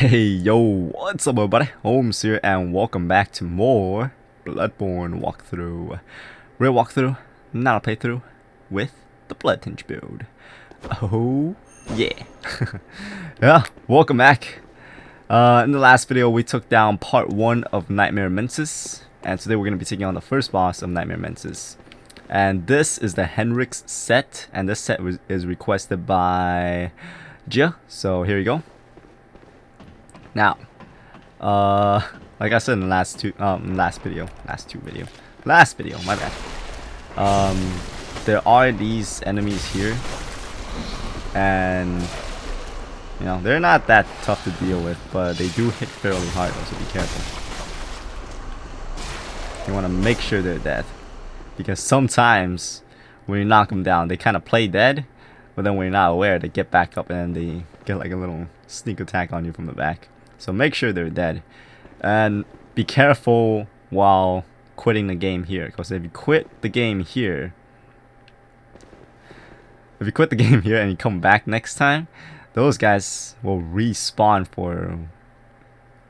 Hey yo, what's up everybody? Holmes here and welcome back to more Bloodborne walkthrough. Real walkthrough, not a playthrough, with the Bloodtinge build. Oh yeah. Yeah, welcome back. In the last video we took down part 1 of Nightmare Mensis, and today we're going to be taking on the first boss of Nightmare Mensis. And this is the Henrik's set, and this set is requested by Gia, so here you go. Now, like I said in the last video, my bad. There are these enemies here, and you know they're not that tough to deal with, but they do hit fairly hard, so be careful. You want to make sure they're dead, because sometimes when you knock them down, they kind of play dead, but then when you're not aware, they get back up and they get like a little sneak attack on you from the back. So make sure they're dead, and be careful while quitting the game here, because if you quit the game here, and you come back next time, those guys will respawn for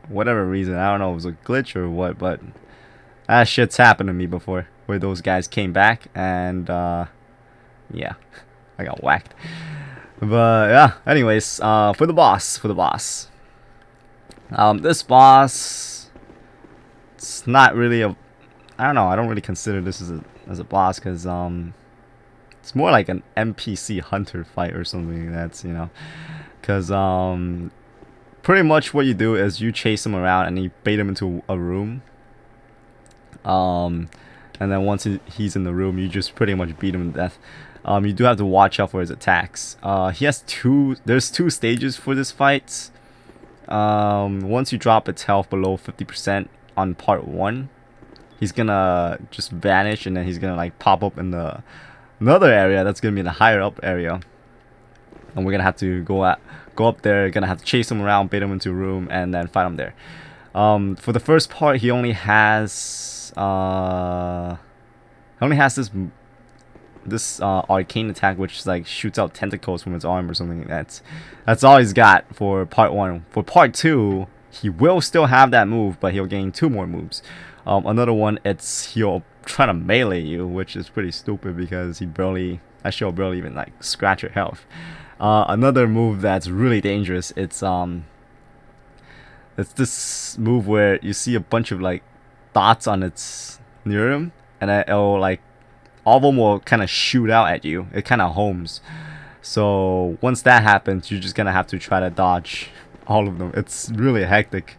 whatever reason. I don't know if it was a glitch or what, but that shit's happened to me before, where those guys came back and yeah, I got whacked. But yeah, anyways, for the boss. This boss, it's not really a, I don't know, I don't really consider this as a boss, because it's more like an NPC hunter fight or something. That's, you know, because pretty much what you do is you chase him around and you bait him into a room, and then once he's in the room, you just pretty much beat him to death. You do have to watch out for his attacks. There's two stages for this fight. Once you drop its health below 50% on part 1, he's gonna just vanish, and then he's gonna like pop up in another area that's gonna be in the higher up area, and we're gonna have to go up there. Gonna have to chase him around, bait him into a room, and then fight him there. For the first part, he only has this arcane attack, which like shoots out tentacles from his arm or something. That's all he's got for part 1. For part 2, he will still have that move, but he'll gain 2 more moves. Another one, he'll try to melee you, which is pretty stupid, because that shit will barely even like scratch your health. Another move that's really dangerous, it's this move where you see a bunch of like dots on its near him, and it'll like, all of them will kind of shoot out at you. It kind of homes. So once that happens, you're just gonna have to try to dodge all of them. It's really hectic.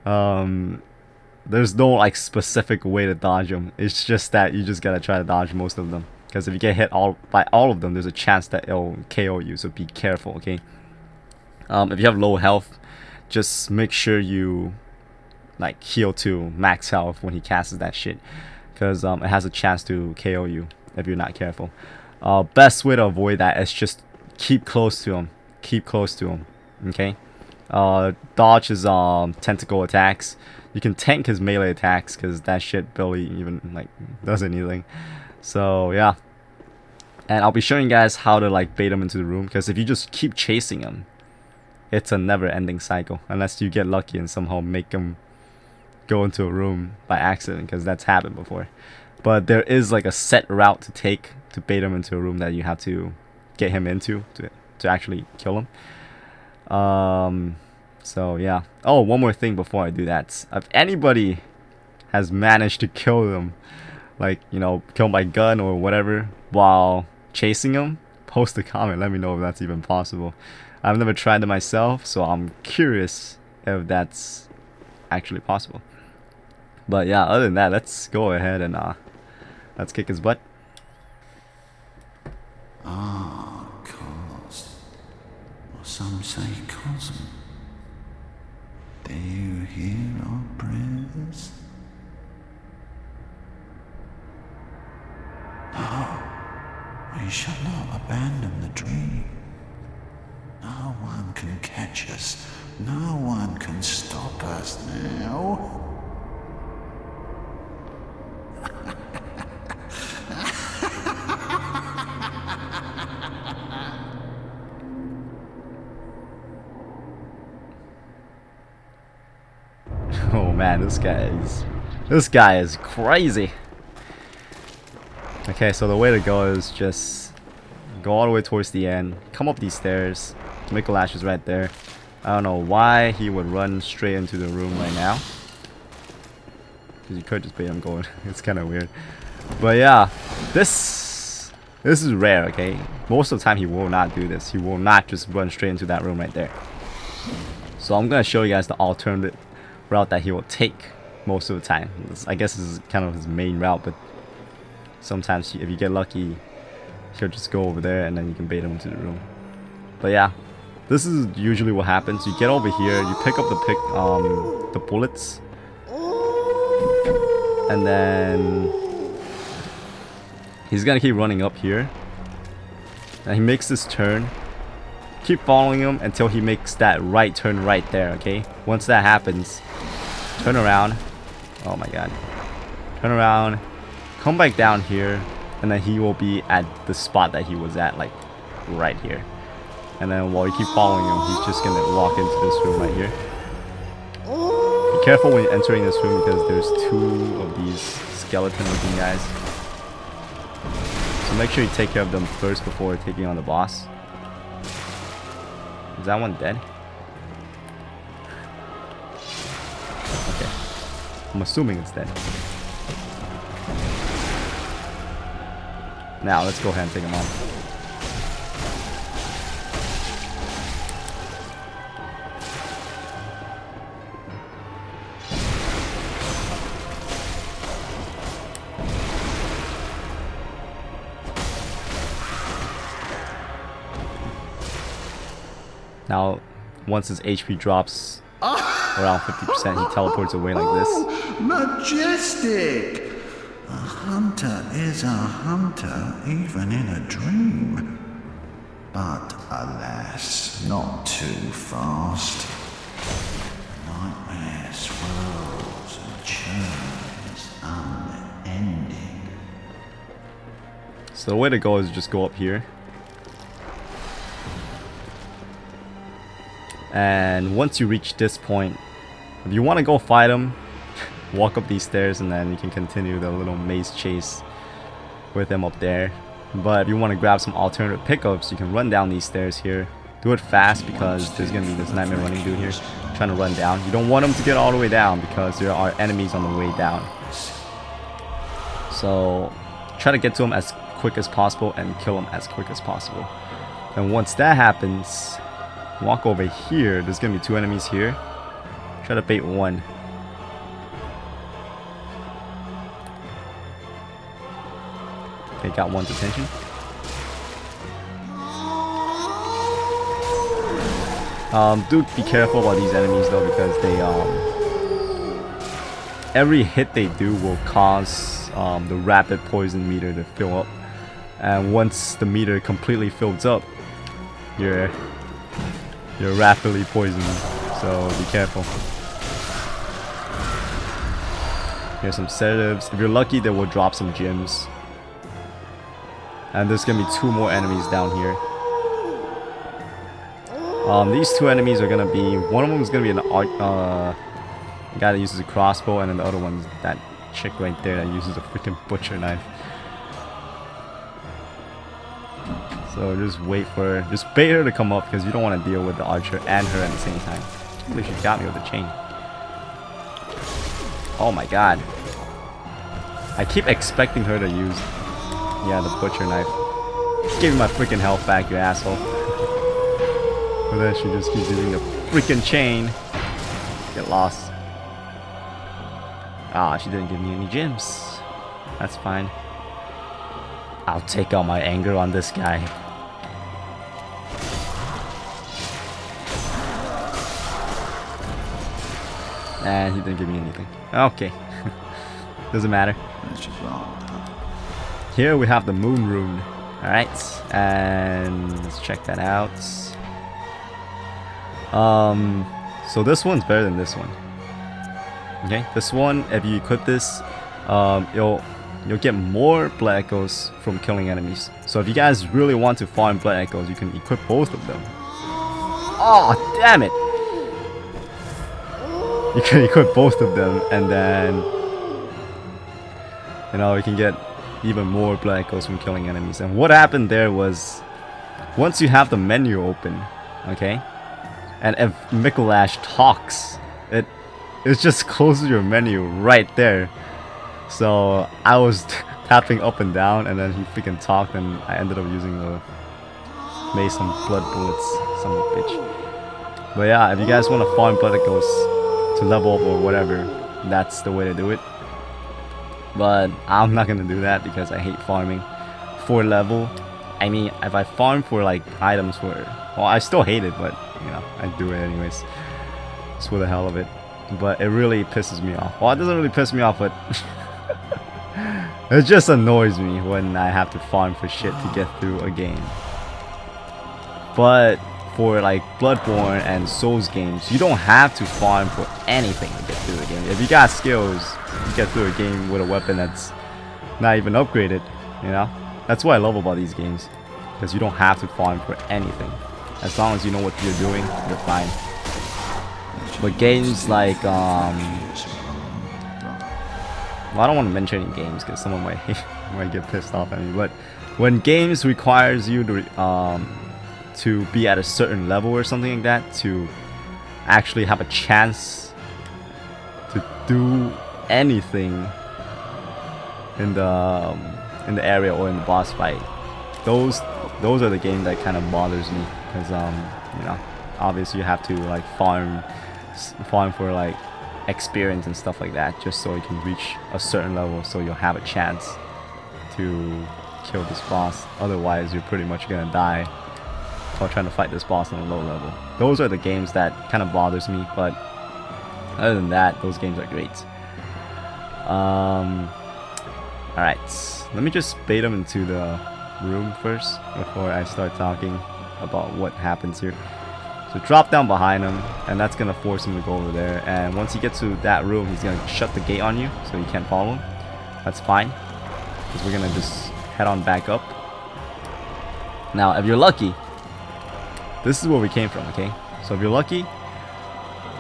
There's no like specific way to dodge them. It's just that you just gotta try to dodge most of them, because if you get hit by all of them, there's a chance that it'll KO you. So be careful, okay? If you have low health, just make sure you like heal to max health when he casts that shit, because it has a chance to KO you if you're not careful. Best way to avoid that is just keep close to him. Okay? Dodge his tentacle attacks. You can tank his melee attacks, because that shit barely even like does anything. So yeah, and I'll be showing you guys how to like bait him into the room, because if you just keep chasing him, it's a never-ending cycle, unless you get lucky and somehow make him go into a room by accident, because that's happened before. But there is like a set route to take to bait him into a room that you have to get him into to actually kill him. So yeah. Oh, one more thing before I do that. If anybody has managed to kill them, like, you know, kill him by gun or whatever while chasing him, post a comment, let me know if that's even possible. I've never tried it myself, so I'm curious if that's actually possible. But yeah, other than that, let's go ahead and let's kick his butt. Cosm. Or some say Cosm. Do you hear our prayers? No, we shall not abandon the dream. No one can catch us. No one can stop us now. Oh man, this guy is crazy. Okay, so the way to go is just go all the way towards the end, come up these stairs. Micolash is right there. I don't know why he would run straight into the room right now. Because you could just bait him going. It's kind of weird. But yeah, this is rare, okay? Most of the time he will not do this. He will not just run straight into that room right there. So I'm going to show you guys the alternate route that he will take most of the time. I guess this is kind of his main route, but sometimes if you get lucky, he'll just go over there and then you can bait him into the room. But yeah, this is usually what happens. You get over here, you pick up the bullets, and then he's gonna keep running up here, and he makes this turn. Keep following him until he makes that right turn right there, okay? Once that happens, turn around. Oh my god. Turn around, come back down here, and then he will be at the spot that he was at, like right here. And then while you keep following him, he's just gonna walk into this room right here. Be careful when you're entering this room because there's two of these skeleton looking guys. So make sure you take care of them first before taking on the boss. Is that one dead? Okay. I'm assuming it's dead. Now let's go ahead and take him on. Now, once his HP drops around 50%, he teleports away like this. Majestic! A hunter is a hunter even in a dream. But alas, not too fast. Nightmare swirls and churns unending. So the way to go is just go up here. And once you reach this point, if you want to go fight him, walk up these stairs and then you can continue the little maze chase with him up there. But if you want to grab some alternative pickups, you can run down these stairs here. Do it fast because there's going to be this nightmare running dude here trying to run down. You don't want him to get all the way down because there are enemies on the way down. So try to get to him as quick as possible and kill him as quick as possible. And once that happens, walk over here. There's gonna be two enemies here. Try to bait one. Okay, got one's attention. Do be careful about these enemies though, because they every hit they do will cause the rapid poison meter to fill up, and once the meter completely fills up, you're rapidly poisoned, so be careful. Here's some sedatives. If you're lucky, they will drop some gems. And there's gonna be two more enemies down here. These two enemies are gonna be, one of them is gonna be an guy that uses a crossbow, and then the other one's that chick right there that uses a freaking butcher knife. So just wait for her, just bait her to come up because you don't want to deal with the archer and her at the same time. I believe she got me with the chain. Oh my god. I keep expecting her to use, yeah, the butcher knife. Give me my freaking health back, you asshole. But then she just keeps using the freaking chain. Get lost. Ah, she didn't give me any gems. That's fine. I'll take out my anger on this guy. And he didn't give me anything. Okay. Doesn't matter. Here we have the moon rune. Alright. And let's check that out. So this one's better than this one. Okay, this one, if you equip this, you'll get more blood echoes from killing enemies. So if you guys really want to farm blood echoes, you can equip both of them. Oh, damn it! you can equip both of them, and then you can get even more blood echoes from killing enemies. And what happened there was, once you have the menu open, okay, and if Micolash talks, it just closes your menu right there. So I was tapping up and down, and then he freaking talked, and I ended up using made some blood bullets, son of a bitch. But yeah, if you guys want to farm blood echoes to level up or whatever, that's the way to do it. But I'm not gonna do that because I hate farming for level. I mean, if I farm for like items well, I still hate it, but I do it anyways, just for the hell of it. But it really pisses me off. Well, it doesn't really piss me off, but it just annoys me when I have to farm for shit to get through a game. But for like Bloodborne and Souls games, you don't have to farm for anything to get through a game. If you got skills, you get through a game with a weapon that's not even upgraded, That's what I love about these games, because you don't have to farm for anything. As long as you know what you're doing, you're fine. But games like, well, I don't want to mention any games because someone might get pissed off at me. But when games requires you to be at a certain level or something like that to actually have a chance to do anything in the area or in the boss fight, those are the games that kind of bothers me, because obviously you have to like farm for like experience and stuff like that, just so you can reach a certain level, so you'll have a chance to kill this boss. Otherwise you're pretty much gonna die while trying to fight this boss on a low level. Those are the games that kind of bothers me, but other than that, those games are great. Alright, let me just bait him into the room first before I start talking about what happens here. So drop down behind him, and that's gonna force him to go over there. And once he gets to that room, he's gonna shut the gate on you, so you can't follow him. That's fine, because we're gonna just head on back up. Now, if you're lucky, this is where we came from, okay? So if you're lucky,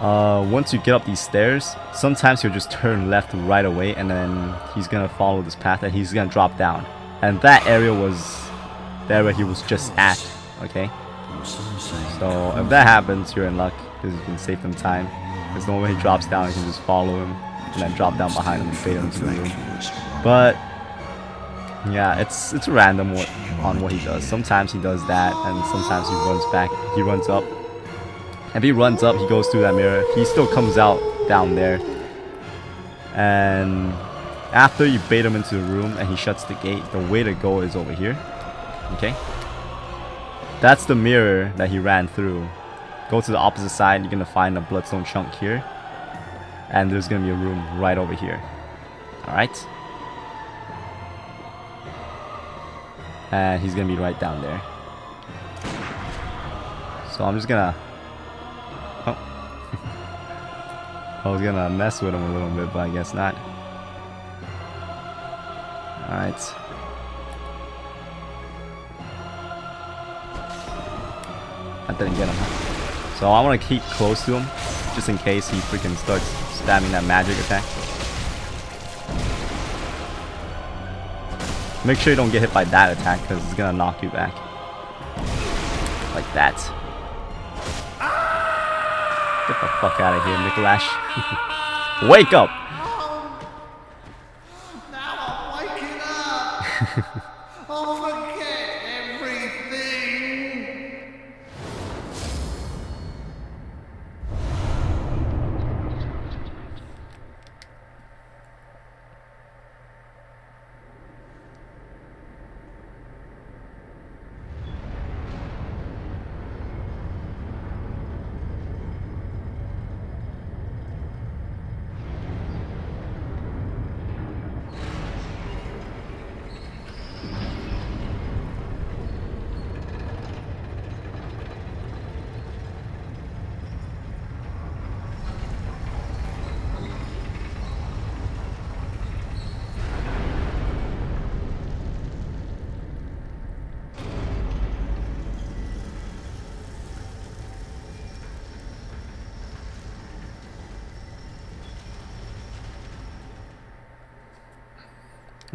once you get up these stairs, sometimes he'll just turn left right away, and then he's gonna follow this path, and he's gonna drop down. And that area was the area he was just at, okay? So if that happens, you're in luck, because you can save them time. Because normally he drops down, you can just follow him and then drop down behind him and bait him into the room. But yeah, it's random on what he does. Sometimes he does that, and sometimes he runs up. If he runs up, he goes through that mirror. He still comes out down there. And after you bait him into the room and he shuts the gate, the way to go is over here. Okay? That's the mirror that he ran through. Go to the opposite side, you're gonna find a bloodstone chunk here. And there's gonna be a room right over here. Alright? And he's gonna be right down there. So I'm just gonna... Oh. I was gonna mess with him a little bit, but I guess not. Alright. I didn't get him. So I want to keep close to him, just in case he freaking starts spamming that magic attack. Make sure you don't get hit by that attack, because it's gonna knock you back. Like that. Get the fuck out of here, Micolash. Wake up! Now I'm waking up! I'll forget everything!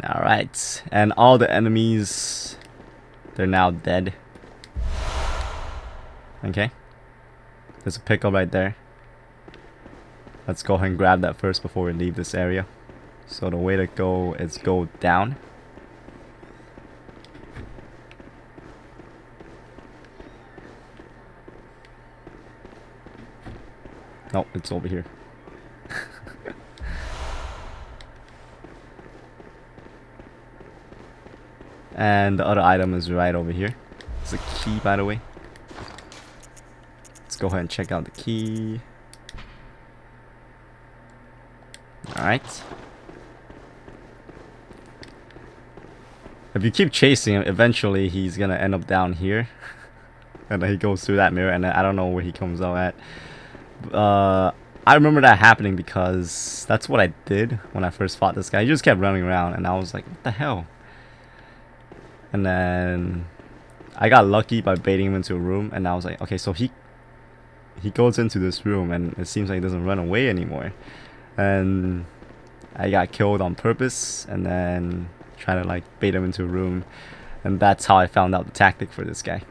Alright, and all the enemies, they're now dead. Okay, there's a pickup right there. Let's go ahead and grab that first before we leave this area. So the way to go is go down. No, it's over here. And the other item is right over here. It's a key, by the way. Let's go ahead and check out the key. Alright. If you keep chasing him, eventually he's gonna end up down here. And then he goes through that mirror, and then I don't know where he comes out at. I remember that happening because that's what I did when I first fought this guy. He just kept running around, and I was like, what the hell? And then I got lucky by baiting him into a room, and I was like, okay, so he goes into this room, and it seems like he doesn't run away anymore. And I got killed on purpose, and then trying to like bait him into a room, and that's how I found out the tactic for this guy.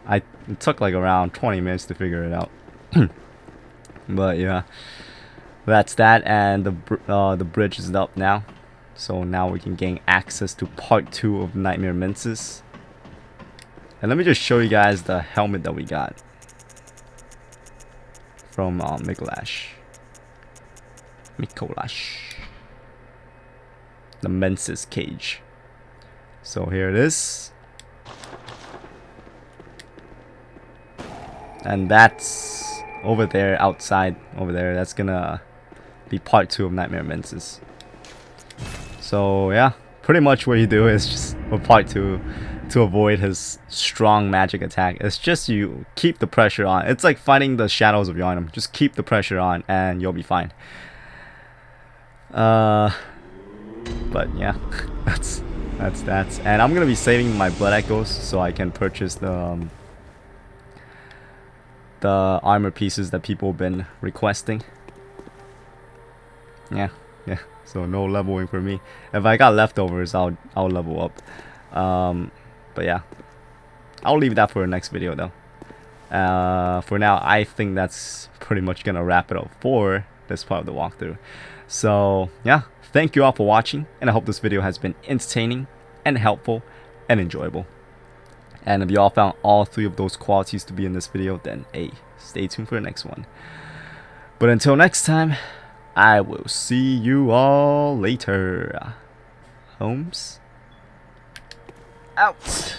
It took like around 20 minutes to figure it out. But yeah, that's that, and the bridge is up now, so now we can gain access to part 2 of Nightmare Mensis. And let me just show you guys the helmet that we got from Micolash. The Mensis Cage. So here it is. And that's over there, outside over there. That's gonna be part 2 of Nightmare Mensis. So yeah, pretty much what you do is just for part 2, to avoid his strong magic attack, it's just you keep the pressure on. It's like fighting the shadows of your item. Just keep the pressure on and you'll be fine. But yeah, that's that. And I'm gonna be saving my blood echoes so I can purchase the armor pieces that people have been requesting. Yeah. So no leveling for me. If I got leftovers, I'll level up. But yeah, I'll leave that for the next video though. For now, I think that's pretty much gonna wrap it up for this part of the walkthrough. So yeah, thank you all for watching, and I hope this video has been entertaining and helpful and enjoyable. And if you all found all 3 of those qualities to be in this video, then hey, stay tuned for the next one. But until next time, I will see you all later. Holmes out.